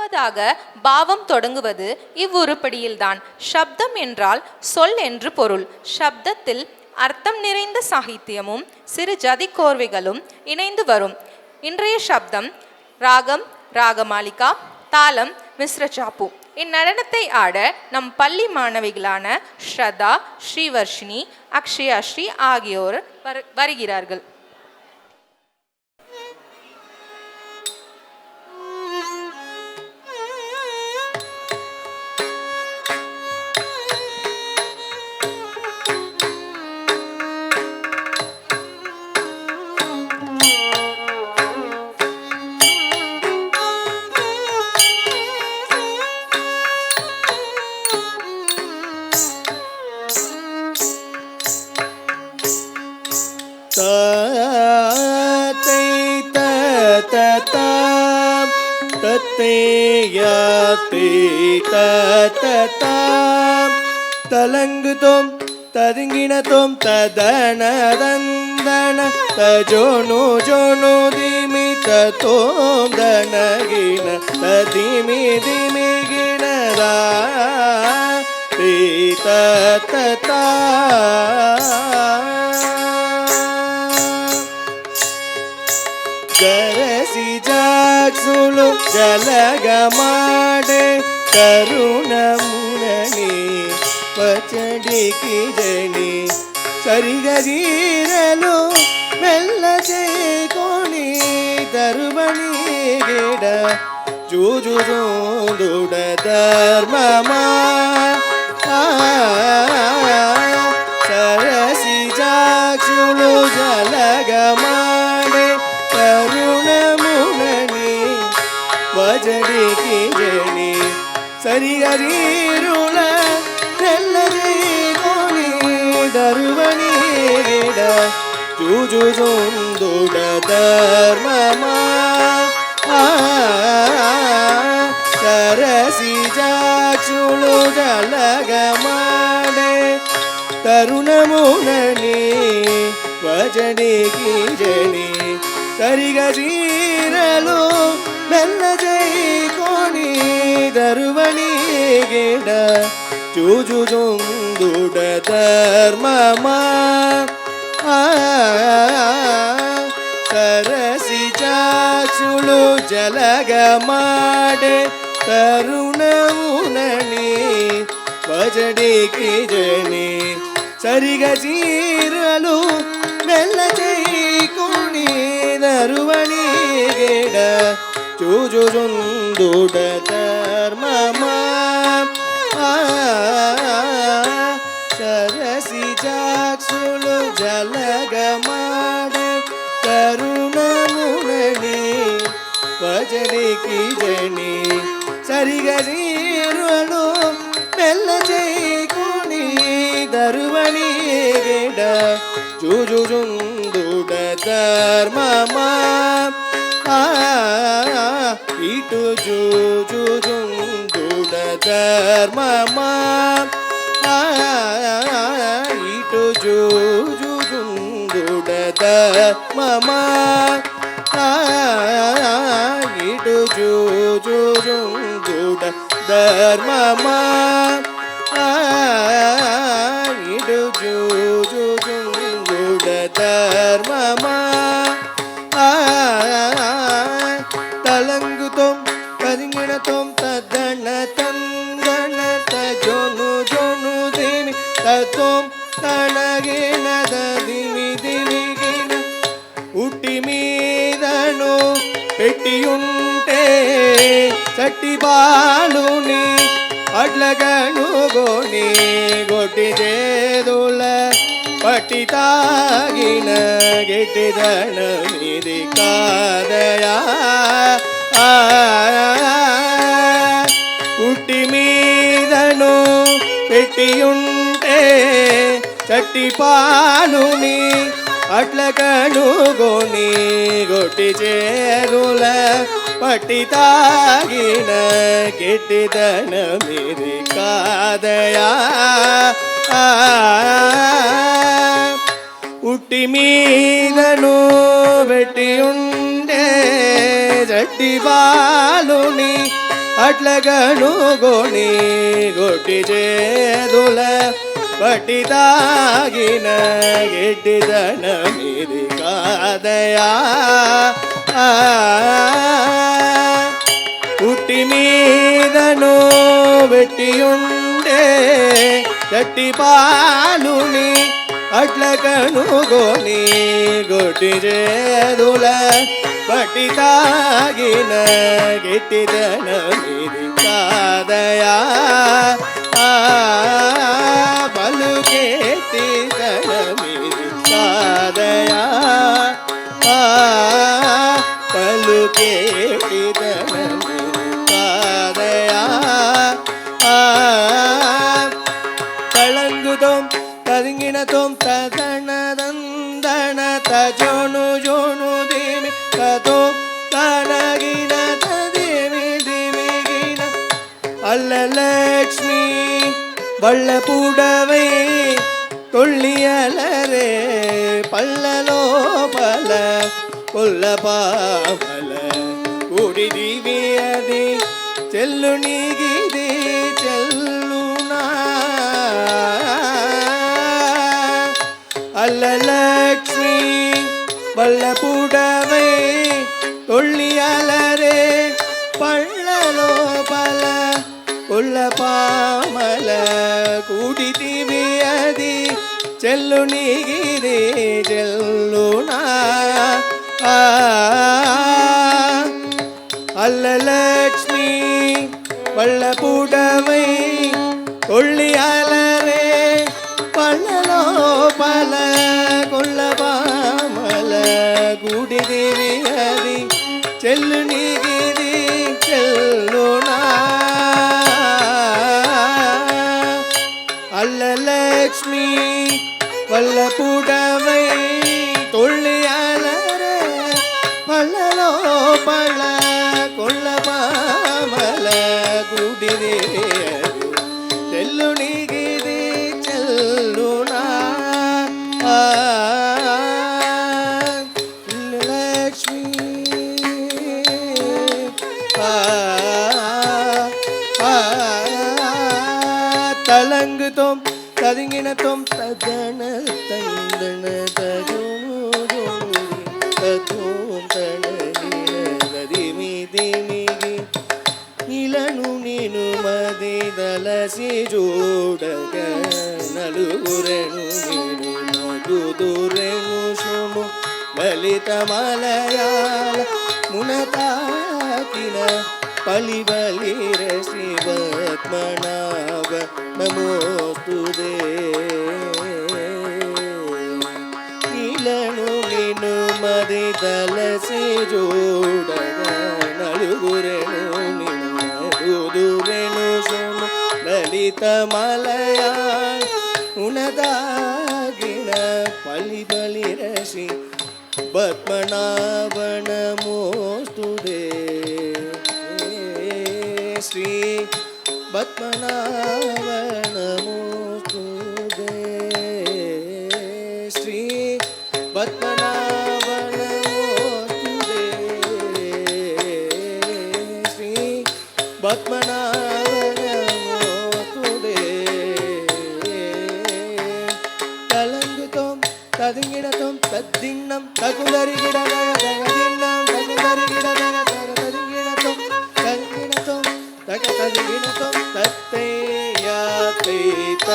முதலாவதாக பாவம் தொடங்குவது இவ்வுருப்படியில்தான். சப்தம் என்றால் சொல் என்று பொருள். சப்தத்தில் அர்த்தம் நிறைந்த சாகித்யமும் சிறு ஜதி கோர்வைகளும் இணைந்து வரும். இன்றைய சப்தம் ராகம், ராகமாலிகா, தாளம், மிஸ்ர சாப்பு. இந்நடனத்தை ஆட நம் பள்ளி மாணவிகளான ஸ்ரதா, ஸ்ரீவர்ஷினி, அக்ஷயா ஸ்ரீ ஆகியோர் வருகிறார்கள். தலங்குதோம் ததுங்கினதோம் ததனதந்தன தஜோனு ஜோனு திமி தோம் தனகின ததிமி திமி கிணதா ததா ಗರಸಿ ಜಾಕ್ಸುಳು ಜಲಗಮಾಡೆ ಕರುಣ ಮುನನಿ ಪಚಡಿ ಕಿಜಣಿ ಸರಿಗೀರಲು ಮೆಲ್ಲ ಕೋಣಿ ತರುವಣಿ ಗಿಡ ಜೂಜು ದುಡ ಧರ್ಮ ಸರಸಿ ಜಾಕ್ಸುಳು ಜಲಗಮಾಡೆ ಕರುಣ ಮುನನಿ ವಜಡಿ ಕಿಜಣಿ ಸರಿಗೀರುಳ ನೆಲ್ಲದಿ ಕೋಣಿ ದರುವಣಿ ಗಿಡ ಜೂಜು ಜೊಂದುಡ ಧರ್ಮ ಸರಸಿ ಜಾಚುಳು ಜಲಗ ಮಾಡೆ ಕರುಣ ಮುನನಿ ವಜಡಿ ಕಿಜಣಿ ಸರಿಗೀರಲು ಮೆಲ್ಲ ಕೋಣಿ ದರುವಣಿ ಗಿಡ ಜೂಜು ಜೊಂದುಡ ಧರ್ಮ ಸರಸಿ ಚಾಚುಳು ಜಲಗ ಮಾಡೆ ಕರುಣ ಮುನನಿ ವಜಡಿ ಕಿಜಣಿ ಸರಿಗೀರಲು ಮೆಲ್ಲ ಕೋಣಿ ದರುವಣಿ ಗಿಡ ಜೂಜು ಜೊಂದುಡ ಧರ್ಮ ಸರಸಿ ಜಾಕ್ಸುಳು ಜಲಗ ಮಾಡೆ ಕರುಣ ಮುನನಿ ವಜಡಿ ಕಿಜಣಿ ಸರಿಗೀರಲು ಮೆಲ್ಲ ಕೋಣಿ ದರುವಣಿ ಗಿಡ ಜೂಜು ಜೊಂದುಡ ಧರ್ಮ ಇಟು ಜೂಜು ಜೊಂದುಡ ಧರ್ಮ ಇಟು ಜೂಜು ಜೊಂದುಡ ಧರ್ಮ ಇಟು ಜೂಜು ಜೊಂದುಡ ಧರ್ಮ ಇಡು ಜೂಜು ಜೊಂದುಡ ಧರ್ಮ ತಲಂಗುತೋಂ ತದಿಂಗಿಣತೋಂ ತದಣ ತಂದಣ ತಜೋನು ಜೋನು ದಿಮಿ ತೋಂ ತಣಗಿಣದ ದಿಮಿ ದಿಮಿಗಿಣ ಉಟ್ಟಿ ಮೀದನು ಪೆಟ್ಟಿಯುಂಟೆ ಚಟ್ಟಿ ಬಾಳುನಿ ಅಡ್ಲಗಣು ಗೋಣಿ ಗೊಟ್ಟಿದೇದುಲ ಪಟ್ಟಿತಾಗಿನ ಗೆಟ್ಟಿದಣ ಮಿದಿ ಕಾದಯ ಉಟ್ಟಿ ಮೀದನು ಪೆಟ್ಟಿಯುಂಟೆ ಚಟ್ಟಿ ಪಾಲುನಿ ಅಟ್ಲಗಣು ಗೋಣಿ ಗೊಟ್ಟಿ ಚೇರುಲ ಪಟ್ಟಿತಾಗಿನ ಗೆಟ್ಟಿದಣ ಮಿದಿ ಕಾದಯ ಉಟ್ಟಿ ಮೀದನು ಬೆಟ್ಟಿಯುಂಡೆ ಜಟ್ಟಿ ಬಾಲುನಿ అట్ల కనుగొని గొట్టి చేదుల పట్టి తాగిన గెట్టిదనమిది కాదయా పుట్టి మీదను వెట్టియుండే చట్టి పాలుని అట్ల కనుగొని గొట్టి చేదుల పట్టి తాగిన గెట్టిదనమిది కాదయా పలుకెట్టిదనమిది కాదయా పలుకెట్టిదనమిది కాదయా తళంగుతోం తదింగిణతోం తదనదందన తజోను జోను దేమి తతో తనగిన తదేమి దేవిగిన அல்லலக்ஷ்மி வள்ளப்புடவை தொல்லியலரே பல்லலோ பல கொல்ல பாவல கூடி திவியதி செல்லு நீகிதி செல்லுனா அல்லலக்ஷ்மி வள்ளப்புடவை தொல்லியலரே பல்லலோ பல கொல்ல பாமல கூடி திவியதி செல்லு நீகிரி செல்லுனா அல்லலக்ஷ்மி வள்ளப்புடவை கொள்ளியாளரே பல்லலோ பல கொல்ல பாமல கூடி திவியதி செல்லு நீகிரி செல்லுனா அல்லலக்ஷ்மி வள்ளப்புடவை தொல்லியாளரே பல்லலோ பல கொல்ல பாமல குடிதே செல்லு நீகிதி செல்லுனா லக்ஷ்மி தலங்குதோம் ததுங்கினத்தோம் ததன தந்தன ததோம் தனகின ததிமிதிமிகி இளನು ನೀನು ಮದಿದಲಸಿ ಜೋಡಗ ನಲುಗುರೆನು ನೀನು ನಗುದುರೆನು ಶುಮು ಲಲಿತ ಮಲಯಾಳ ಮುನತಾಕಿನ ಪಲಿ ಬಲಿರ ಶ್ರೀವತ್ಮನಾಭ ನಮೋಸ್ತುದೇ ಇಳನು ನೀನು ಮದಿದಲಸಿ ಜೋಡಗ ನಲುಗುರೆನು ನೀನು ನಗುದುರೆನು ಶುಮು ಲಲಿತ ಮಲಯಾಳ ಮುನತಾಕಿನ ಪಲಿ ಬಲಿರ ಶ್ರೀ ಪದ್ಮನಾಭನ ಮೋಸ್ತುದೇ ಶ್ರೀ ಪದ್ಮನಾಭನ ಮೋಸ್ತುದೇ ಶ್ರೀ ಪದ್ಮನಾಭನ ಮೋಸ್ತುದೇ ಶ್ರೀ ಪದ್ಮನಾಭನ ಮೋಸ್ತುದೇ ತಲಂಗುತೋಂ ತದಿಂಗಿಡತೋಂ ತದ್ದಿಣ್ಣಂ ತಗುಲರಿಗಿಡದ ತಗದಿಣ್ಣಂ ತಗುಲರಿಗಿಡದ ತಗದಿಗಿಡತೋಂ ತಗಿಡತೋಂ ತಗದಿಗಿಡತೋಂ ತತ್ತೇ ಯಾತೈತ